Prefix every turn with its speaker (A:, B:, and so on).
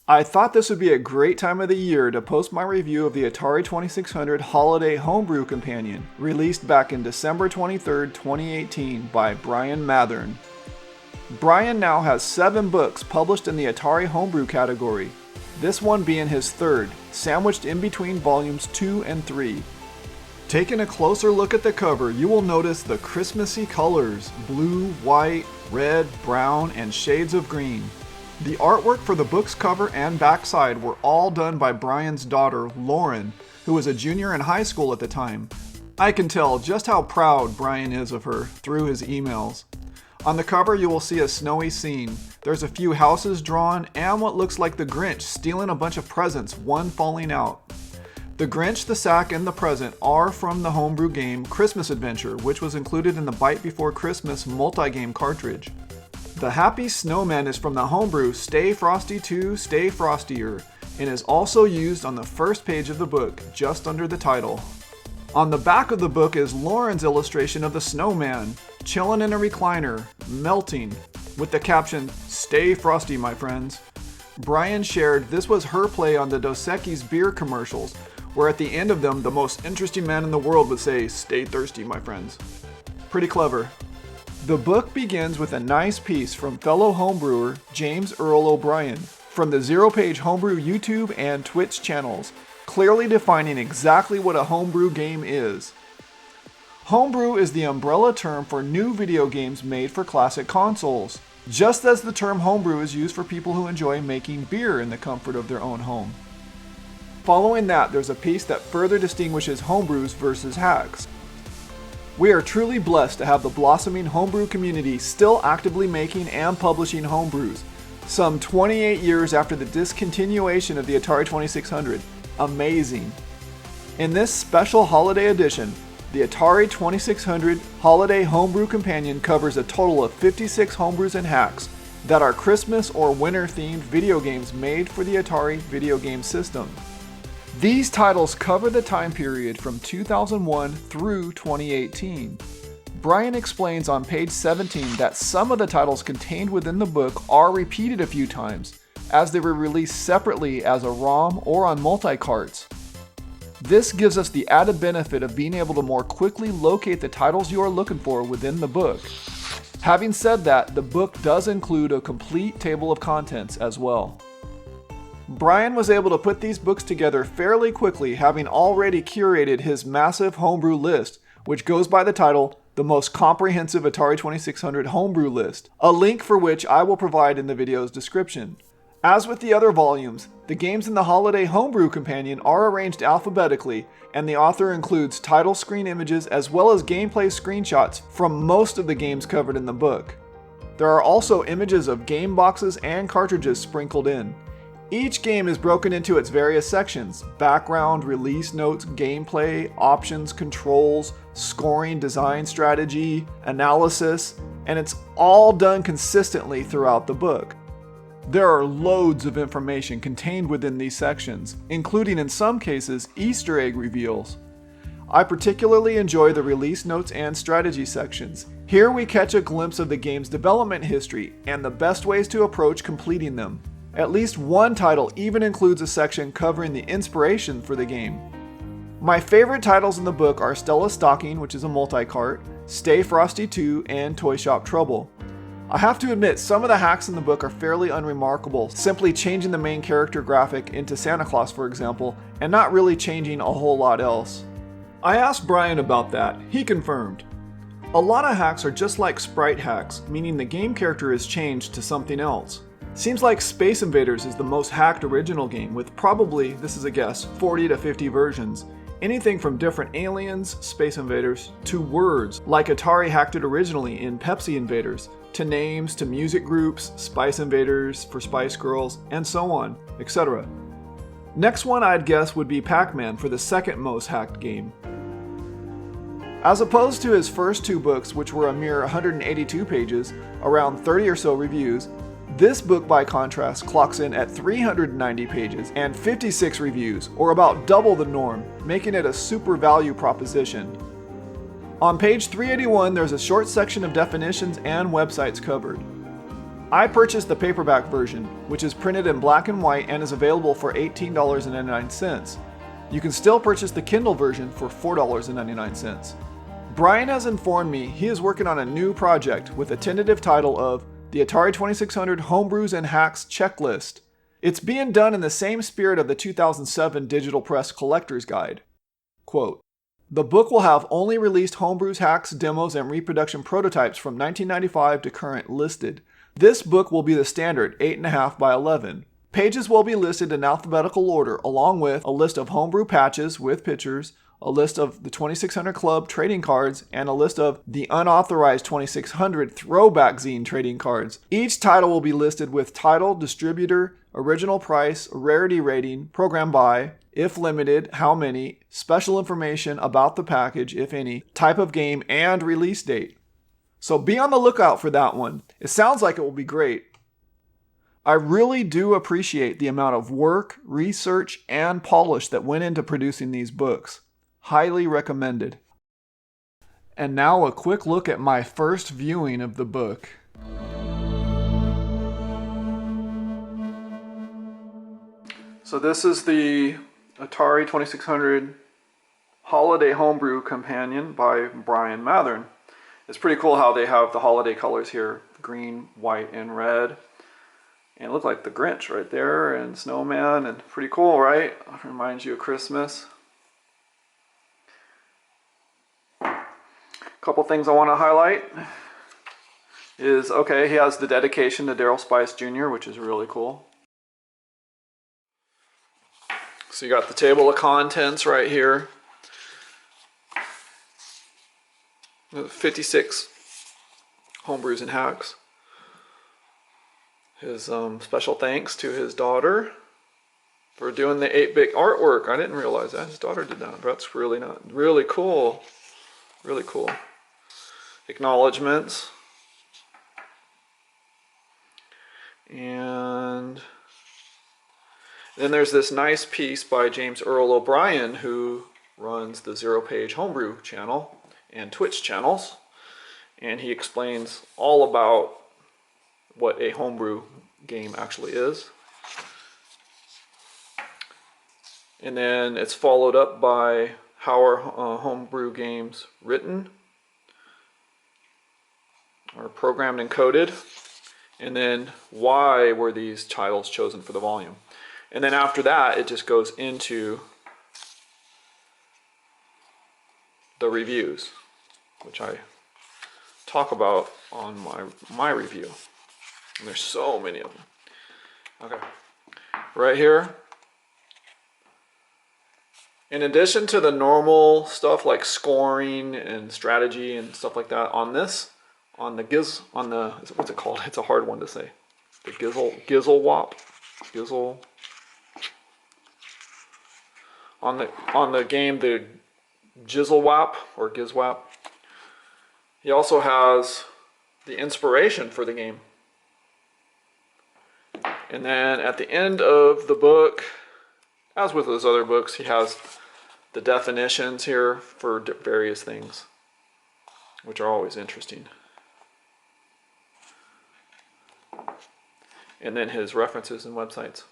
A: I thought this would be a great time of the year to post my review of the Atari 2600 Holiday Homebrew Companion, released back in December 23, 2018 by Brian Mathern. Brian now has 7 books published in the Atari Homebrew category, this one being his third, sandwiched in between volumes 2 and 3. Taking a closer look at the cover, you will notice the Christmassy colors: blue, white, red, brown, and shades of green. The artwork for the book's cover and backside were all done by Brian's daughter, Lauren, who was a junior in high school at the time. I can tell just how proud Brian is of her through his emails. On the cover, you will see a snowy scene. There's a few houses drawn and what looks like the Grinch stealing a bunch of presents, one falling out. The Grinch, the sack, and the present are from the homebrew game Christmas Adventure, which was included in the Bite Before Christmas multi-game cartridge. The Happy Snowman is from the homebrew Stay Frosty 2, Stay Frostier, and is also used on the first page of the book, just under the title. On the back of the book is Lauren's illustration of the snowman, chilling in a recliner, melting, with the caption, "Stay Frosty, my friends." Brian shared this was her play on the Dos Equis beer commercials, where at the end of them, the most interesting man in the world would say, "Stay thirsty, my friends." Pretty clever. The book begins with a nice piece from fellow homebrewer James Earl O'Brien from the Zero Page Homebrew YouTube and Twitch channels, clearly defining exactly what a homebrew game is. Homebrew is the umbrella term for new video games made for classic consoles, just as the term homebrew is used for people who enjoy making beer in the comfort of their own home. Following that, there's a piece that further distinguishes homebrews versus hacks. We are truly blessed to have the blossoming homebrew community still actively making and publishing homebrews, some 28 years after the discontinuation of the Atari 2600. Amazing. In this special holiday edition, the Atari 2600 Holiday Homebrew Companion covers a total of 56 homebrews and hacks that are Christmas or winter themed video games made for the Atari video game system. These titles cover the time period from 2001 through 2018. Brian explains on page 17 that some of the titles contained within the book are repeated a few times, as they were released separately as a ROM or on multi-carts. This gives us the added benefit of being able to more quickly locate the titles you are looking for within the book. Having said that, the book does include a complete table of contents as well. Brian was able to put these books together fairly quickly, having already curated his massive homebrew list, which goes by the title, The Most Comprehensive Atari 2600 Homebrew List, a link for which I will provide in the video's description. As with the other volumes, the games in the Holiday Homebrew Companion are arranged alphabetically, and the author includes title screen images as well as gameplay screenshots from most of the games covered in the book. There are also images of game boxes and cartridges sprinkled in. Each game is broken into its various sections: background, release notes, gameplay, options, controls, scoring, design strategy, analysis, and it's all done consistently throughout the book. There are loads of information contained within these sections, including in some cases Easter egg reveals. I particularly enjoy the release notes and strategy sections. Here we catch a glimpse of the game's development history and the best ways to approach completing them. At least one title even includes a section covering the inspiration for the game. My favorite titles in the book are Stella's Stocking, which is a multi-cart, Stay Frosty 2, and Toy Shop Trouble. I have to admit, some of the hacks in the book are fairly unremarkable, simply changing the main character graphic into Santa Claus, for example, and not really changing a whole lot else. I asked Brian about that. He confirmed. A lot of hacks are just like sprite hacks, meaning the game character is changed to something else. Seems like Space Invaders is the most hacked original game, with probably, this is a guess, 40 to 50 versions. Anything from different aliens, Space Invaders, to words, like Atari hacked it originally in Pepsi Invaders, to names, to music groups, Spice Invaders for Spice Girls, and so on, etc. Next one I'd guess would be Pac-Man for the second most hacked game. As opposed to his first 2 books, which were a mere 182 pages, around 30 or so reviews, this book, by contrast, clocks in at 390 pages and 56 reviews, or about double the norm, making it a super value proposition. On page 381, there's a short section of definitions and websites covered. I purchased the paperback version, which is printed in black and white and is available for $18.99. You can still purchase the Kindle version for $4.99. Brian has informed me he is working on a new project with a tentative title of the Atari 2600 Homebrews and Hacks Checklist. It's being done in the same spirit of the 2007 Digital Press Collector's Guide. Quote, "The book will have only released homebrews, hacks, demos, and reproduction prototypes from 1995 to current listed. This book will be the standard 8.5 by 11. Pages will be listed in alphabetical order, along with a list of homebrew patches with pictures, a list of the 2600 Club trading cards, and a list of the unauthorized 2600 Throwback Zine trading cards. Each title will be listed with title, distributor, original price, rarity rating, program by, if limited, how many, special information about the package, if any, type of game, and release date. So be on the lookout for that one. It sounds like it will be great. I really do appreciate the amount of work, research, and polish that went into producing these books. Highly recommended." And now a quick look at my first viewing of the book. So this is the Atari 2600 Holiday Homebrew Companion by Brian Mathern. It's pretty cool how they have the holiday colors here, green, white, and red. And it looks like the Grinch right there, and Snowman, and pretty cool, right? Reminds you of Christmas. A couple things I want to highlight is, okay, he has the dedication to Daryl Spice Jr., which is really cool. So you got the table of contents right here. 56 homebrews and hacks. His special thanks to his daughter for doing the 8-bit artwork. I didn't realize that his daughter did that. That's really cool. Really cool. Acknowledgements. And then there's this nice piece by James Earl O'Brien, who runs the Zero Page Homebrew channel and Twitch channels, and he explains all about what a homebrew game actually is. And then it's followed up by how are homebrew games written or programmed and coded, and then why were these titles chosen for the volume. And then after that, it just goes into the reviews, which I talk about on my review. And there's so many of them. Okay, right here. In addition to the normal stuff like scoring and strategy and stuff like that, what's it called? It's a hard one to say. The Gizzlewop. On the game, the Gizzlewap or Gizwap. He also has the inspiration for the game. And then at the end of the book, as with his other books, he has the definitions here for various things, which are always interesting. And then his references and websites.